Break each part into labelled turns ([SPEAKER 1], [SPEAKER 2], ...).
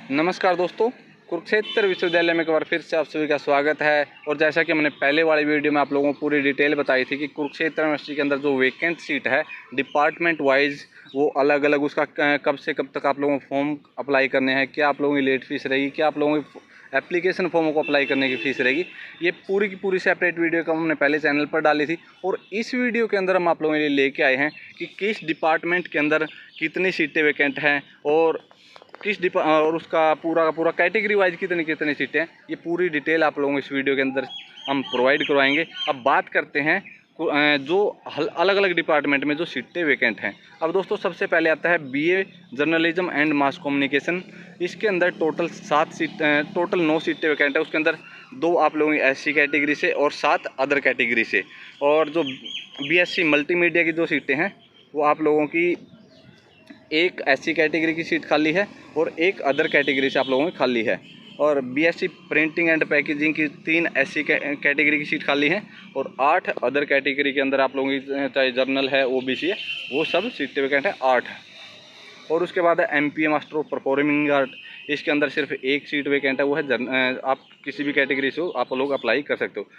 [SPEAKER 1] नमस्कार दोस्तों, कुरुक्षेत्र विश्वविद्यालय में एक बार फिर से आप सभी का स्वागत है। और जैसा कि मैंने पहले वाली वीडियो में आप लोगों को पूरी डिटेल बताई थी कि कुरुक्षेत्र यूनिवर्सिटी के अंदर जो वैकेंट सीट है डिपार्टमेंट वाइज वो अलग अलग उसका कब से कब तक आप लोगों को फॉर्म अप्लाई करने हैं, क्या आप लोगों की लेट फीस रहेगी, क्या आप लोगों की एप्लीकेशन फॉर्मों को अप्लाई करने की फ़ीस रहेगी। ये पूरी की पूरी सेपरेट वीडियो का हमने पहले चैनल पर डाली थी। और इस वीडियो के अंदर हम आप लोगों के लिए लेके आए हैं कि किस डिपार्टमेंट के अंदर कितनी सीटें वैकेंट हैं और और उसका पूरा का पूरा कैटेगरी वाइज कितनी कितनी सीटें हैं। ये पूरी डिटेल आप लोगों को इस वीडियो के अंदर हम प्रोवाइड करवाएंगे। अब बात करते हैं जो अलग अलग डिपार्टमेंट में जो सीटें वैकेंट हैं। अब दोस्तों सबसे पहले आता है BA journalism and mass communication. इसके अंदर टोटल 9 सीटें वैकेंट है। उसके अंदर 2 आप लोगों की एससी कैटेगरी से और 7 अदर कैटेगरी से। और जो बीएससी मल्टीमीडिया की 2 सीटें हैं वो आप लोगों की एक एससी कैटेगरी की सीट खाली है और एक अदर कैटेगरी से आप लोगों की खाली है। और बीएससी प्रिंटिंग एंड पैकेजिंग की 3 एससी कैटेगरी की सीट खाली है और 8 अदर कैटेगरी के अंदर आप लोगों की चाहे जर्नल है ओबीसी है वो सब सीटें वैकेंट है 8। और उसके बाद है MPa master of performing art. इसके अंदर सिर्फ एक सीट वैकेंट है, वो है आप किसी भी कैटेगरी से हो आप लोग अप्लाई कर सकते हो।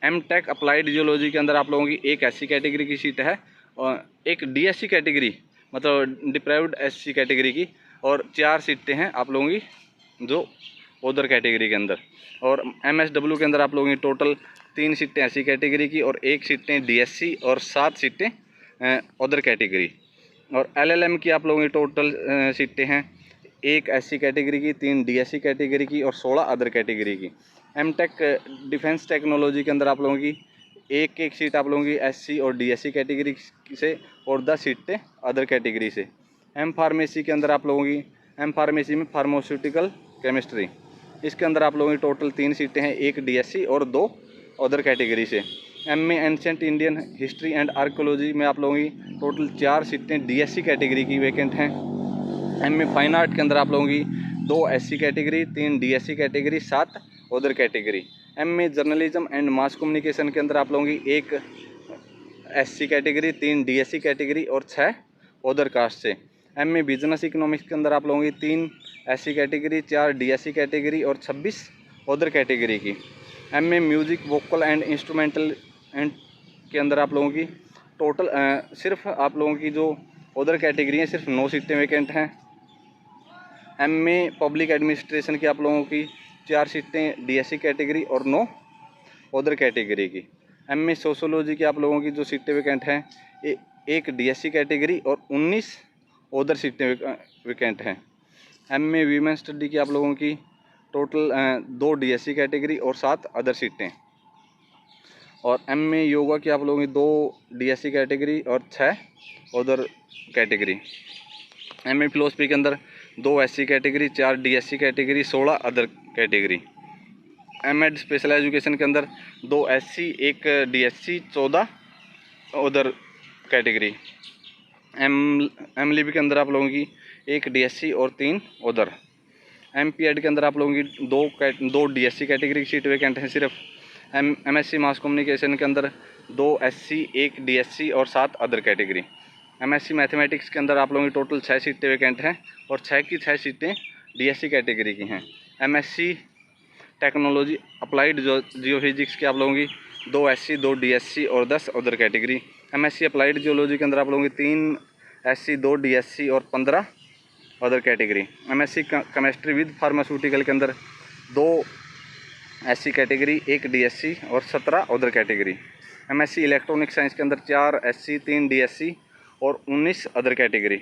[SPEAKER 1] एम टेक अप्लाइड जियोलॉजी के अंदर आप लोगों की एक एससी कैटेगरी की सीट है और एक डीएससी कैटेगरी मतलब डिप्राइव्ड एससी कैटेगरी की, और 4 सीटें हैं आप लोगों की जो उधर कैटेगरी के अंदर। और एमएसडब्ल्यू के अंदर आप लोगों की टोटल 3 सीटें एससी कैटेगरी की और 1 सीटें डीएससी और 7 सीटें उधर कैटेगरी। और एलएलएम की आप लोगों की टोटल सीटें हैं 1 एससी कैटेगरी की, 3 डीएससी कैटेगरी की और 16 अदर कैटेगरी की। एमटेक डिफेंस टेक्नोलॉजी के अंदर आप लोगों की एक सीट आप लोगों की एससी और डीएससी कैटेगरी से और 10 सीटें अदर कैटेगरी से। एम फार्मेसी के अंदर आप लोगों की एम फार्मेसी में फार्मास्यूटिकल केमिस्ट्री, इसके अंदर आप लोगों की टोटल 3 सीटें हैं, 1 डीएससी और 2 अदर कैटेगरी से। MA ancient Indian history and archaeology में आप लोगों की टोटल 4 सीटें डीएससी कैटेगरी की वैकेंट हैं। एमए फाइन आर्ट के अंदर आप लोगों की 2 SC category, 3 DSC category, 7 other category. MA journalism and mass communication के अंदर आप लोगों की 1 एससी कैटेगरी, 3 डीएससी कैटेगरी और 6 अदर कास्ट से। एमए बिजनेस इकोनॉमिक्स के अंदर आप लोगों की 3 एससी कैटेगरी, 4 डीएससी कैटेगरी और 26 अदर कैटेगरी की। MA music vocal and instrumental and के अंदर आप लोगों की टोटल सिर्फ आप लोगों की जो अदर कैटेगरी हैं सिर्फ 9 सीटें वैकेंट हैं। एमए पब्लिक एडमिनिस्ट्रेशन की आप लोगों की 4 सीटें डीएससी कैटेगरी और 9 अदर कैटेगरी की। एमए सोशोलॉजी की आप लोगों की जो सीटें वैकेंट हैं एक डीएससी कैटेगरी और 19 अदर सीटें वैकेंट हैं। एमए वीमेन स्टडी की आप लोगों की टोटल 2 डीएससी कैटेगरी और 7 अदर सीटें। और एमए योगा की आप लोगों की 2 डीएससी कैटेगरी और 6 अदर कैटेगरी। एमए फिलोसफी के अंदर 2 SC category, 4 DSC category, 16 other category. MEd special education के अंदर 2 SC, 1 DSC, 14 other category. MLib के अंदर आप लोगों की 1 डीएससी और 3 अदर। एमपीएड के अंदर आप लोगों की 2 डीएससी कैटेगरी की सीट वैकेंट है सिर्फ। एमएससी मास कम्युनिकेशन के अंदर 2 एससी, 1 डीएससी और 7 अदर कैटेगरी। एमएससी मैथमेटिक्स के अंदर आप लोगों की टोटल 6 सीटें वैकेंट हैं और 6 की 6 सीटें डीएससी कैटेगरी की हैं। एमएससी टेक्नोलॉजी अप्लाइड जियोफिजिक्स के आप लोगों की 2 एससी, 2 डीएससी और 10 other category. MSc applied geology के अंदर आप लोगों की 3 एससी, 2 डीएससी और 15 other category. MSc chemistry with pharmaceutical के अंदर 2 एससी कैटेगरी, 1 डीएससी और 17 other category. MSc electronic science के अंदर 4 एससी, 3 डीएससी और 19 अदर कैटेगरी।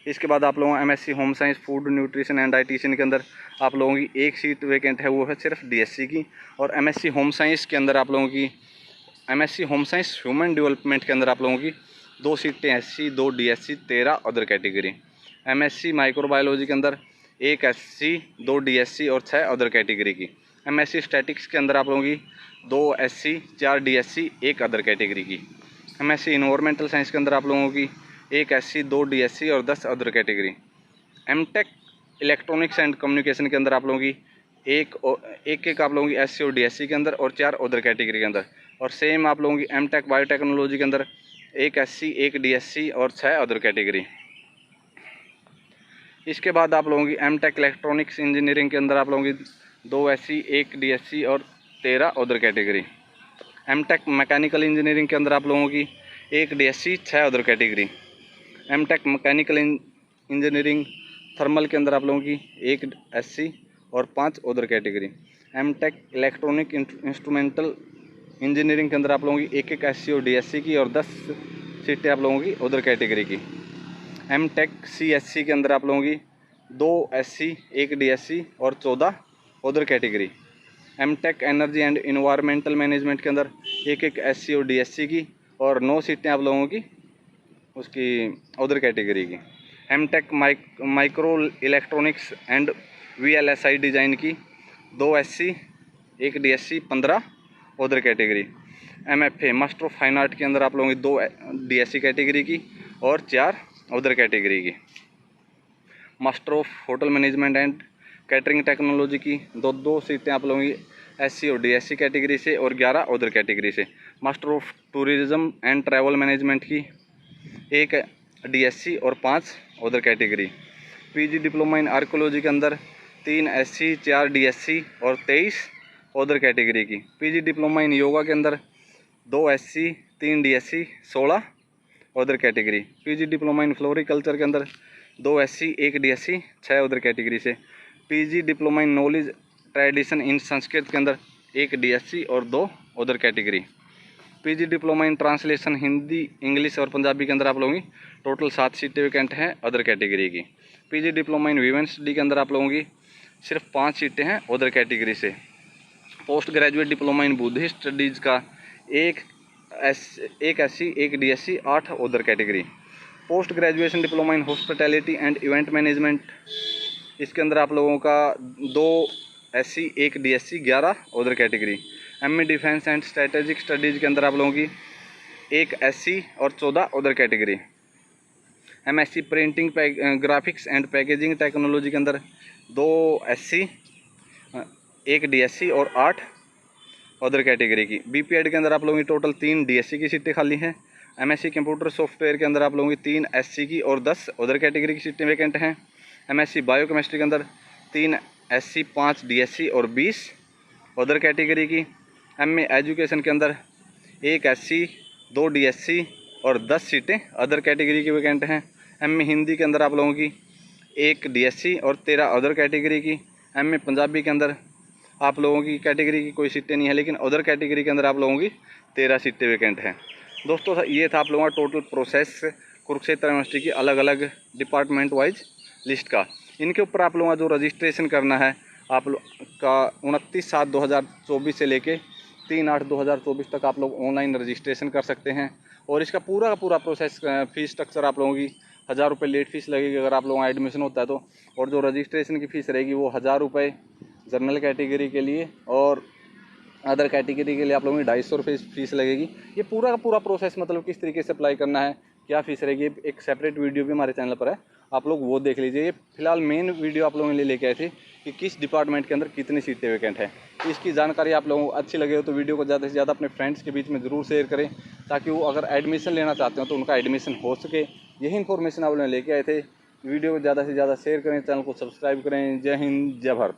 [SPEAKER 1] इसके बाद आप लोगों को MSc home science food nutrition and dietitian के अंदर आप लोगों की 1 सीट वैकेंट है, वो है सिर्फ डीएससी की। और एमएससी होम साइंस के अंदर आप लोगों की MSc home science human development के अंदर आप लोगों की 2 सीटें SC, 2 DSC, 13 other category. MSc microbiology के अंदर 1 एससी, 2 डीएससी और 6 अदर कैटेगरी की। एमएससी स्टैटिक्स के अंदर आप लोगों की 2 एससी, 4 डीएससी, 1 अदर कैटेगरी की। एमएससी इन्वायरमेंटल साइंस के अंदर आप लोगों की 1 एससी, 2 डीएससी और 10 other category. MTech electronics and communication के अंदर आप लोगों की एक आप लोगों की एससी और डीएससी के अंदर और 4 अदर कैटेगरी के अंदर। और सेम आप लोगों की एमटेक बायोटेक्नोलॉजी के अंदर 1 एससी, 1 डीएससी और 6 अदर कैटेगरी। इसके बाद आप लोगों की एमटेक इलेक्ट्रॉनिक्स इंजीनियरिंग के अंदर आप लोगों की 2 SC 1 DSC और 13 other category. MTech mechanical engineering के अंदर आप लोगों की 1 DSC 6 other category. MTech mechanical engineering thermal के अंदर आप लोगों की 1 SC और 5 other category. MTech electronic instrumental engineering के अंदर आप लोगों की 1 SC और DSC की और 10 सीटें आप लोगों की अदर कैटेगरी की। एमटेक CSC के अंदर आप लोगों की 2 SC 1 DSC और 14 other category. MTech energy and environmental management के अंदर 1 SC और DSC की और 9 सीटें आप लोगों की उसकी अदर कैटेगरी की। MTech micro electronics and VLSI design की 2 SC 1 DSC 15 other category. MFA master of fine art के अंदर आप लोगों की 2 DSC कैटेगरी की और 4 अदर कैटेगरी की। Master of hotel management and catering technology की 2 सीटें आप लोगों की SC और DSC कैटेगरी से और 11 अदर कैटेगरी से। Master of tourism and travel management की 1 DSC और 5 other category. PG diploma in archaeology के अंदर 3 SC 4 DSC और 23 अदर कैटेगरी की। PG डिप्लोमा इन योगा के अंदर 2 SC 3 DSC 16 other category. PG diploma in floriculture के अंदर 2 SC 1 DSC 6 अदर कैटेगरी से। PG diploma in knowledge tradition in Sanskrit के अंदर 1 DSC और 2 other category. PG diploma in translation Hindi English और पंजाबी के अंदर आप लोगों की टोटल 7 सीटें वैकेंट हैं अदर कैटेगरी की। PG diploma in women study के अंदर आप लोगों की सिर्फ 5 सीटें हैं अदर कैटेगरी से। Post graduate diploma in Buddhist studies का 1 SC 1 DSC 8 other category. Post graduation diploma in hospitality and event management, इसके अंदर आप लोगों का 2 SC 1 DSC 11 other category. MA defence and strategic studies के अंदर आप लोगों की 1 SC और 14 other category. MSc printing graphics and packaging technology के अंदर 2 SC 1 DSC और 8 अदर कैटेगरी की। BPED के अंदर आप लोगों की टोटल 3 DSC की सीटें खाली हैं। MSc कंप्यूटर सॉफ्टवेयर के अंदर आप लोगों की 3 SC की और 10 अदर कैटेगरी की सीटें वैकेंट हैं। MSc बायोकेमिस्ट्री के अंदर 3 SC 5 DSC और 20 अदर कैटेगरी की। MA एजुकेशन के अंदर 1 SC 2 DSC और 10 सीटें अदर कैटेगरी की वैकेंट हैं। MA हिंदी के अंदर आप लोगों की 1 DSC और 13 अदर कैटेगरी की। MA पंजाबी के अंदर आप लोगों की कैटेगरी की कोई सीटें नहीं है, लेकिन अदर कैटेगरी के अंदर आप लोगों की 13 सीटें वैकेंट हैं। दोस्तों ये था आप लोगों का टोटल प्रोसेस कुरुक्षेत्र यूनिवर्सिटी की अलग अलग डिपार्टमेंट वाइज लिस्ट का। इनके ऊपर आप लोगों का जो रजिस्ट्रेशन करना है आप लोग का 29/7/2024 से लेके 3/8/2024 तक आप लोग ऑनलाइन रजिस्ट्रेशन कर सकते हैं। और इसका पूरा का पूरा प्रोसेस फ़ीस स्ट्रक्चर आप लोगों की 1000 रुपये लेट फीस लगेगी अगर आप लोगों का एडमिशन होता है तो। और जो रजिस्ट्रेशन की फ़ीस रहेगी वो 1000 रुपये जनरल कैटेगरी के लिए और अदर कैटेगरी के लिए आप लोगों की 250 रुपये फीस लगेगी। ये पूरा का पूरा प्रोसेस मतलब किस तरीके से अप्लाई करना है, क्या फ़ीस रहेगी, एक सेपरेट वीडियो भी हमारे चैनल पर है, आप लोग वो देख लीजिए। ये फिलहाल मेन वीडियो आप लोगों के लिए लेके आए थे कि किस डिपार्टमेंट के अंदर कितनी सीटें वैकेंट है। इसकी जानकारी आप लोगों को अच्छी लगे हो तो वीडियो को ज़्यादा से ज़्यादा अपने फ्रेंड्स के बीच में ज़रूर शेयर करें, ताकि वो अगर एडमिशन लेना चाहते हो तो उनका एडमिशन हो सके। यही इन्फॉर्मेशन आप लोग लेके आए थे। वीडियो को ज़्यादा से ज़्यादा शेयर करें, चैनल को सब्सक्राइब करें। जय हिंद, जय भारत।